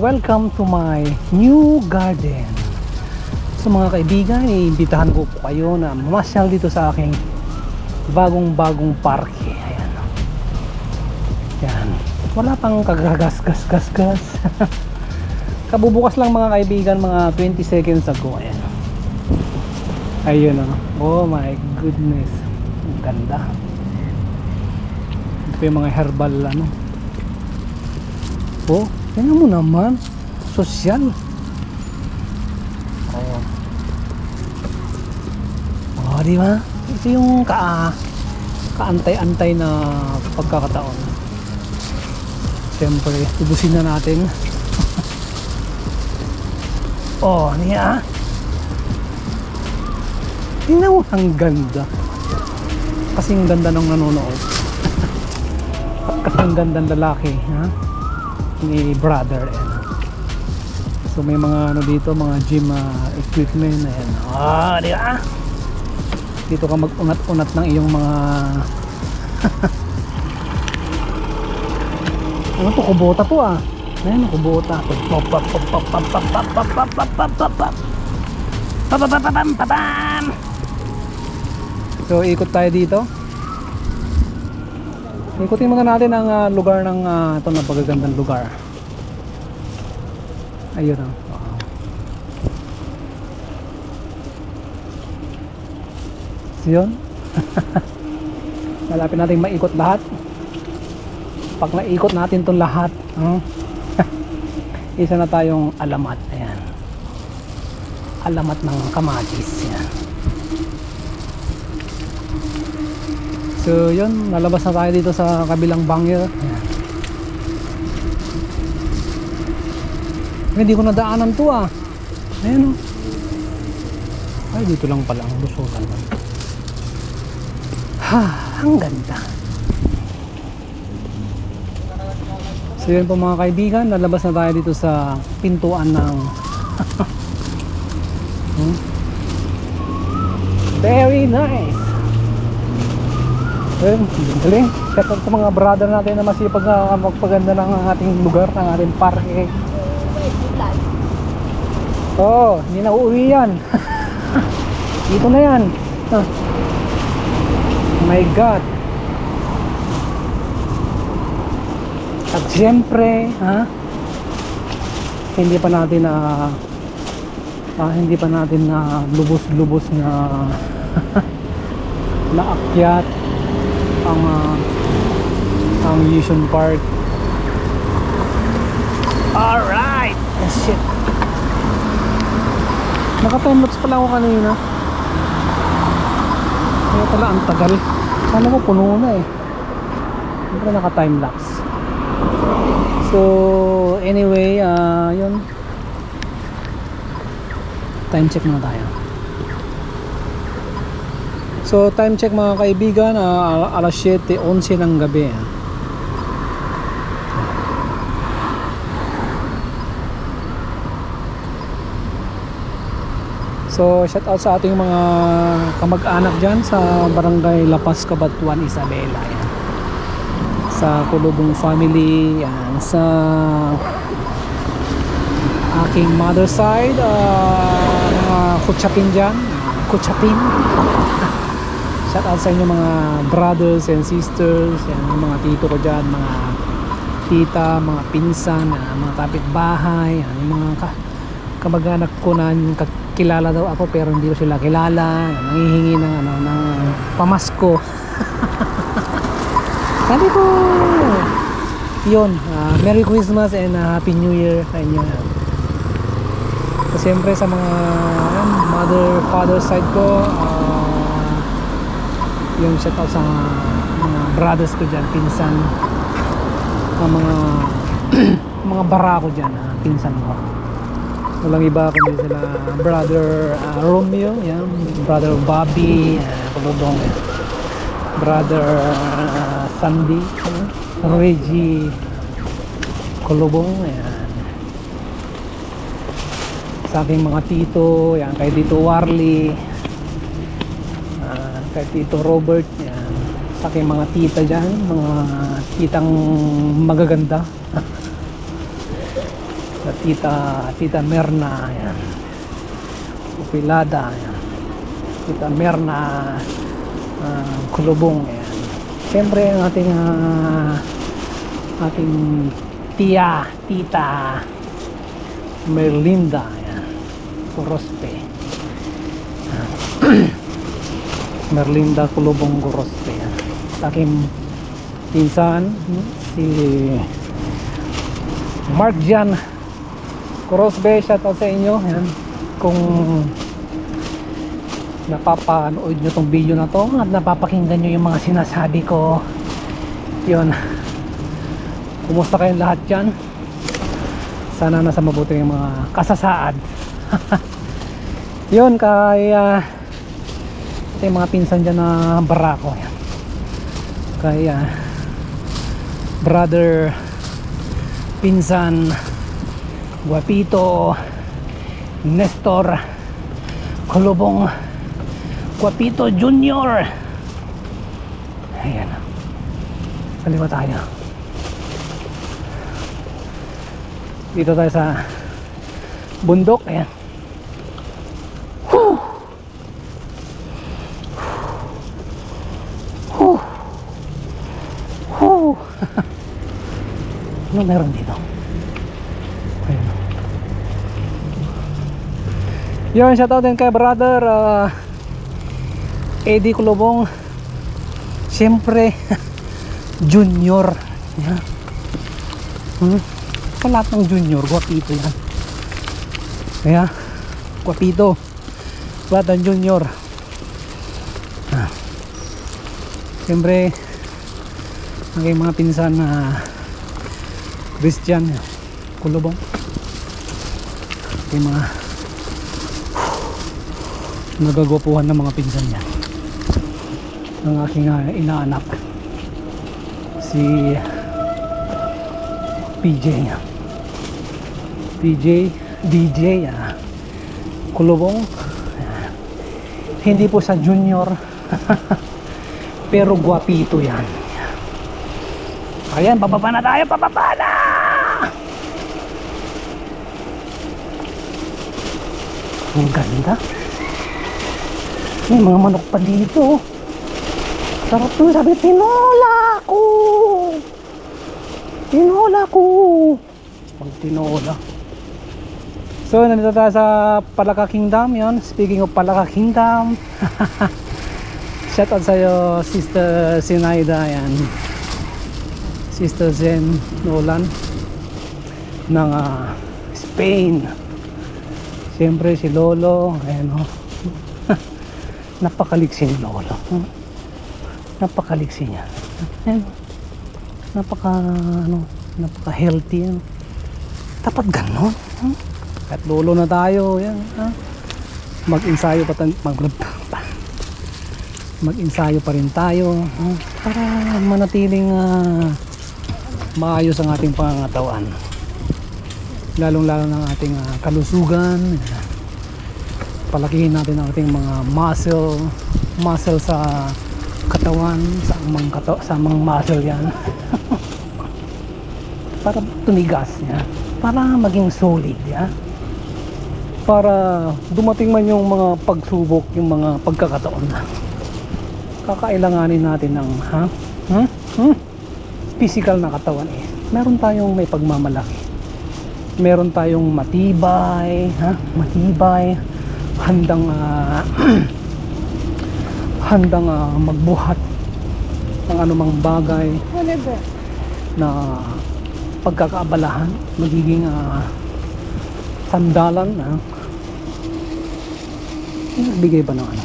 welcome to my new garden. So mga kaibigan, iimbitahan ko po kayo na mamasyal dito sa aking bagong parke. Ayan. Yan. Wala pang kagagas-gas-gas-gas. Kabubukas lang mga kaibigan, mga 20 seconds ago. Ayan. Ayun o. Oh my goodness. Ang ganda. Ito yung mga herbal ano. Oh, tingnan mo naman. Sosyal. Oh. Oh, di ba? Ito yung kaantay-antay na pagkakataon. Siyempre, ubusin na natin. Oh, niya. Tingnan mo, ang ganda. Kasing ganda ng nanonood. Kasing ganda ng lalaki, ha? Ni brother. Ayan. So may mga ano dito, mga gym equipment. Ayan. Ah, di ba? Dito ka mag-unat-unat ng iyong mga ano to, kubota to ah. Ayan, kubota. So ikot tayo dito. Ikutin muna natin ang lugar ng ito na pagagandang lugar. Ayun o. Wow. So yun. Malapit natin maikot lahat. Pag naikot natin itong lahat, isa na tayong alamat. Ayan. Alamat ng kamatis. Ayan. So yun, nalabas na tayo dito sa kabilang bangyo. Hindi ko nadaanan to ah. Ayan o. Ay, dito lang pala ang busutan. Ha, ang ganda. So yun po mga kaibigan, nalabas na tayo dito sa pintuan ng very nice. Galing. Shout out sa mga brother natin na masipag na magpaganda ng ating lugar, ng ating parke. Oh, hindi na uuwi yan. Dito na yan. Oh my God. At siyempre, hindi pa natin na lubos-lubos na naakyat ang Mission Park. Alright! Oh, shit. Naka-timelapse pala ako kanina. Kaya pala ang tagal. Kala ko puno na eh. Hindi pa naka-timelapse. So anyway, yun. Time check muna tayo. So time check mga kaibigan, alas 7:11 ng gabi. So shout out sa ating mga kamag-anak dyan sa Barangay Lapas, Cabanatuan, Isabela. Yan. Sa Kulubong family, yan. Sa aking mother side, mga Kuchapin dyan. Kuchapin. Shout out sa inyo mga brothers and sisters, yan, mga tito ko dyan, mga tita, mga pinsan, mga kapitbahay, yan, yung mga kamag-anak ko na kilala daw ako pero hindi ko sila kilala, nangihingi ng ng pamasko. Sabi ko yun, Merry Christmas and Happy New Year sa inyo. So, siyempre sa mga mother, father side ko, yung shout out sa mga brothers ko dyan, pinsan, mga mga bara ko dyan, pinsan ko. Walang iba kundi sila brother Romeo, yan, brother Bobby, Kulubong, brother Sandy, Reggie Kulubong, yan. Sa aking mga tito, yan, kay Tito Warley, kay Tito Robert, yan. Sa aking mga tita dyan, mga titang magaganda. na Tita Merna, ayan. Upilada, ayan. Tita Merna, Kulubong, ayan. Siyempre ang ating tita Merlinda, ayan. Gorospe. Merlinda Kulubong Gorospe, ayan. Sa aking pinsan, si Mark Jan Gorospe, shoutout sa inyo, ayan. Kung napapanood nyo tong video na to at napapakinggan nyo yung mga sinasabi ko, yun, kumusta kayong lahat dyan? Sana nasa mabuti yung mga kasasaad. Yun, kaya ito yung mga pinsan dyan na barako, yan. Kaya brother, pinsan, Guapito, Nestor Kulubong, Guapito Junior. Ayan, kaliwa tayo. Dito tayo sa bundok. Ayan. Whew. Whew. Whew. Ano meron dito? Ayan. Yun, shoutout din kay brother Eddie Kulubong, siyempre junior, yeah. Sa lahat ng junior, Guapito yan. Kaya Guapito, lahat ng junior, siyempre ang mga pinsan na Christian Kulubong, yung mga nagagwapuhan ng mga pinsan niya. Ang aking inaanak, si PJ, DJ Kulubong, hindi po sa junior pero Guapito yan. Ayan, bababa na tayo, bababa na. Ang ganda, may mga manok pa dito. Sarap to, sabi, tinola ko. Pag tinola. So, nandito tayo sa Palaka Kingdom, yun. Speaking of Palaka Kingdom, shout out sa'yo, Sister Sinaida, yan. Sister Zen Nolan ng Spain. Siyempre si Lolo, ayan o. Napakaliksi ni Lolo. Napakaliksi niya. Ayan. Napaka healthy yan. Dapat ganon. At Lolo na tayo, yan. Mag-ensayo mag-ensayo pa rin tayo, para manatiling maayos ang ating pangangatawan, lalong lalo ng ating kalusugan. Palakihin natin ang ating mga muscle sa katawan, sa mga muscle yan. Para tumigas niya, para maging solid yan, para dumating man yung mga pagsubok, yung mga pagkakataon na kakailanganin natin ng physical na katawan, meron tayong may pagmamalaki, meron tayong matibay, handang magbuhat ng anumang bagay na pagkakaabalahan, magiging sandalan na nagbigay ba ng ano.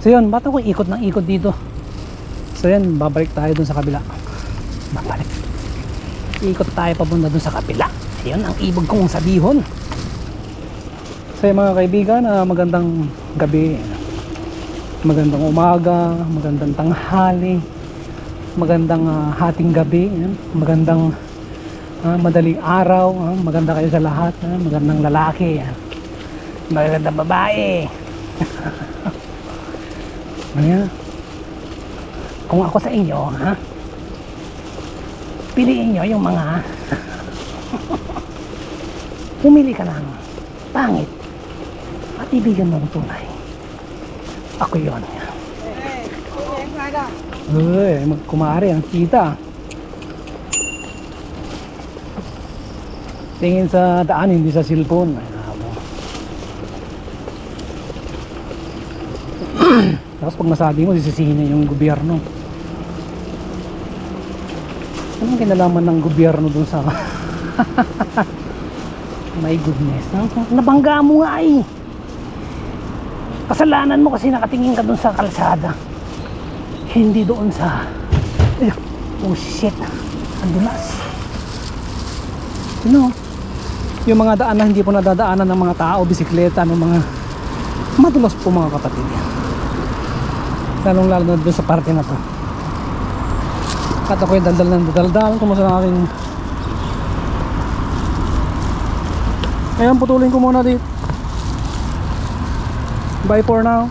So yun, ba't ako ikot ng ikot dito? So yun, babalik tayo dun sa kabila. Ikot tayo papunta dun sa kabila. Yun ang ibig kong sabihon. So yun, mga kaibigan, magandang gabi, magandang umaga, magandang tanghali, magandang hating gabi, magandang madaling araw, maganda kayo sa lahat, magandang lalaki, magandang babae. Ayan. Kung ako sa inyo, Piliin nyo yung mga pumili ka ng pangit at ibigan mo ang tunay. Ako yun. Uy, kumari ang kita. Tingin sa daan, hindi sa cellphone. Tapos pag nasabi mo, sisisihin niya yung gobyerno. Anong kinalaman ng gobyerno dun sa my goodness, nabangga mo nga eh. Kasalanan mo kasi nakatingin ka dun sa kalsada, hindi doon sa oh shit, ang dulas. You know, yung mga daan na hindi po nadadaanan ng mga tao, bisikleta, ng mga madulas po mga kapatid, lalong lalo na doon sa parte na to. At ako'y daldal ng daldal kumusta na aking. Ngayon putulin ko muna dito. Bye for now.